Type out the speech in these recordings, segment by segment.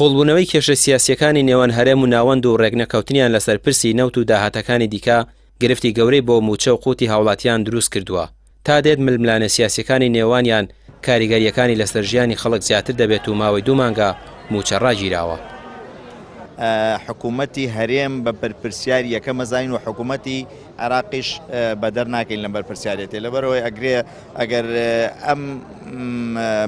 قوڵبوونەوەی کێشە سیاسیەکانی نێوان هەرێم و ناوەند و ڕێگنەکەوتنیان لەسەر پرسی نەوت و داهاتەکانی دیکە گرفتی گەورەی بۆ موچە و قوتی هاوڵاتیان دروست کردووە. تا دێت ململانە سیاسیەکانی نێوانیان کاریگەریەکانی لەسەر ژیانی خەڵک زیاتر دەبێت و ماوەی 2 مانگە موچە ڕاگیراوە. حکوومەتی هەرێم بە بەرپرسیاری یەکەمە زین و حکوومەتی عراقیش بەدەر ناکەین لە بەرپرسیارێتی لەبەرەوەی ئەگەر ئەم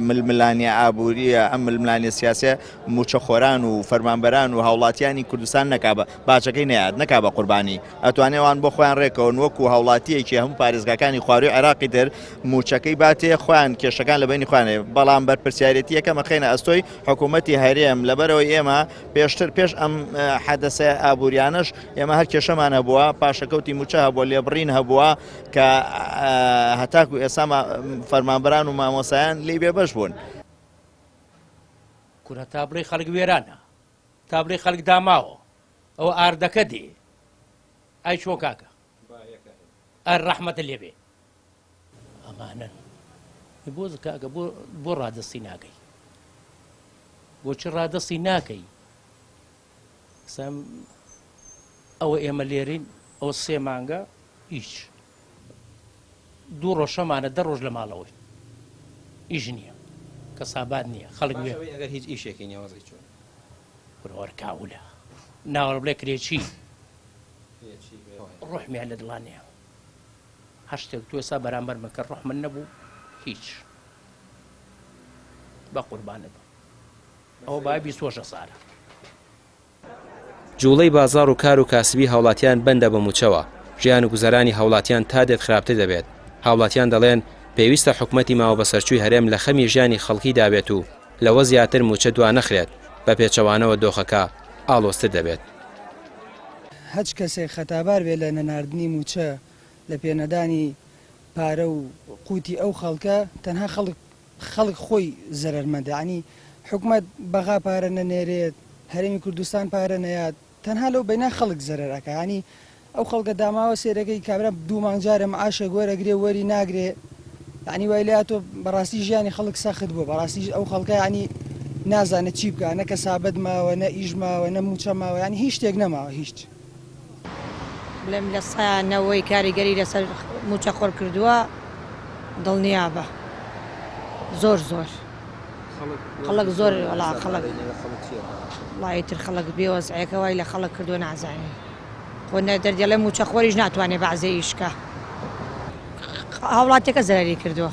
ململانیە ئابووریە ئەم ململانیە سیاسە موچەخۆران و فەرمانبەران و هاوڵاتیانی کوردستان نەکا باچەکەی نەیاد نەکا بە قوربانی ئەتوانێوان بۆ خۆیان ڕێکەوە وەکو هاوڵاتیەکی هەموو پارێزگاکانی خواروی عراقی تر موچەکەی باتێ خۆیان کێشەکان لە بینی خوانێ بەڵام بەرپرسیارەتی یەکەمە خێنە ئەستۆی حکوومەتی هەرێم لەبەرەوەی ئێمە پێش ئەم حەدەسە ئابووریانەش ئێمە هەر کێشەمان هەبووە پاشەکەوتی موچە هەبووە لێبڕین هەبووە کە هەتاکو ئێستا فەرمانبەران و مامۆسایان لی بێبەش بوون. کورە تابڵی خەڵک وێرانە تابڵی خەڵک داماوە ئەوە ئاردەکە دێ ئای چۆ کاکە ئەر ڕەحمەتە لێبێ ئەمانن بۆ کاکە بۆ ڕادەستی ناکەی بۆچی ڕادەستی ناکەی سام ئەوە ئێمە لێرین ئەو 3 مانگە هیچ 2 ڕۆژەمانە 10 ڕۆژ لە ماڵەوەی ئیش نییە کە سابات نییە خەڵک ئەگەر هیچ ئیشێکی نیازی چۆن وەرکاولە ناوەڕ بڵێ کرێچی ڕۆحمیان لە دڵانەیە هەشتێک تو ێستا بەرامبەر من کە ڕۆح من نەبوو هیچ بە قوربانە بە ئەوە بای 26 ساڵە. جوڵەی بازار و کار و کاسبی هاوڵاتیان بەندە بە موچەوە ژیان و گوزەرانی هاوڵاتیان تا دێت خراپتر دەبێت. هاوڵاتیان دەڵێن پێویستە حکوومەتی ماوە بە سەرچووی هەرێم لە خەمی ژیانی خەڵکی دابێت و لەوە زیاتر موچە دوا نەخرێت بە پێچەوانەوە دۆخەکە ئاڵۆستر دەبێت. هەچ کەسێک خەتابار بێت لە نەناردنی موچە لە پێنەدانی پارە و قوتی ئەو خەڵکە تەنها خەڵک خۆی زەرەرمەندە. ینی حکوومەت بەغا پارە نەنێرێت هەرێمی کوردستان پارە نەیات تەنها لەو بەینا خەڵک زەرەرەکە. ینی ئەو خەڵکە داماوە سێرەکەی کابرا 2 مانگجارە معاشە گۆرەگرێ وەری ناگرێ ینی وای لە تۆ بەڕاستی ژیانی خەڵک سەخت بووە بەڕاستی ئەو خەڵکە ینی نازانێت چی بکە نە کەسابەت ماوە نە ئیش ماوە نە موچە ماوە ینی هیچ شتێک نەماوە هیچ. بڵێم لە سایانەوەی کاریگەری لەسەر موچە خۆر کردووە دڵنیابە زۆر خەڵک زۆر وڵا خەڵک وڵایتر خەڵک بێوەزعەکە وای لە خەڵک کردووە نازانێت خۆ دەردێڵێ موچە خۆریش ناتوانێت بەعزێ ئیشکە هاوڵاتیەکە زەرەری کردووە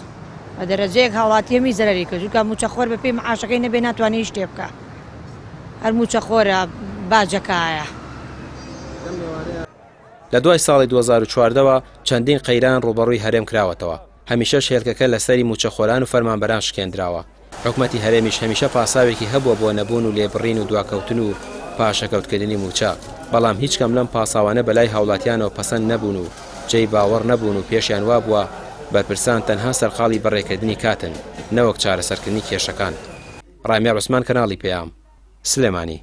بە دەرەجەیەک هاوڵاتی هەمی زەرەری کردو کە موچە خۆر بە پێی معاشەکەی نەبێ ناتوانێت شتێ بکە هەر موچە خۆرە باجەکایە. لە دوای ساڵی 2014ەوە چەندین قەیران ڕوبەڕووی هەرێم کراوەتەوە هەمیشە شێلکەکە لەسەری موچەخۆران و فەرمانبەران شکێنراوە. حکوومەتی هەرێمیش هەمیشە پاساوێکی هەبووە بۆ نەبوون و لێبڕین و دواکەوتن و پاشەکەوتکردنی موچە بەڵام هیچ کەم لەم پاساوانە بەلای هاوڵاتیانەوە پەسەند نەبوون و جێی باوەڕ نەبوون و پێشیان وابووە بەرپرسان تەنها سەرقاڵی بەڕێکردنی کاتن نەوەک چارەسەرکردنی کێشەکان. ڕامیا عوسمان کەناڵی پێام سلێمانی.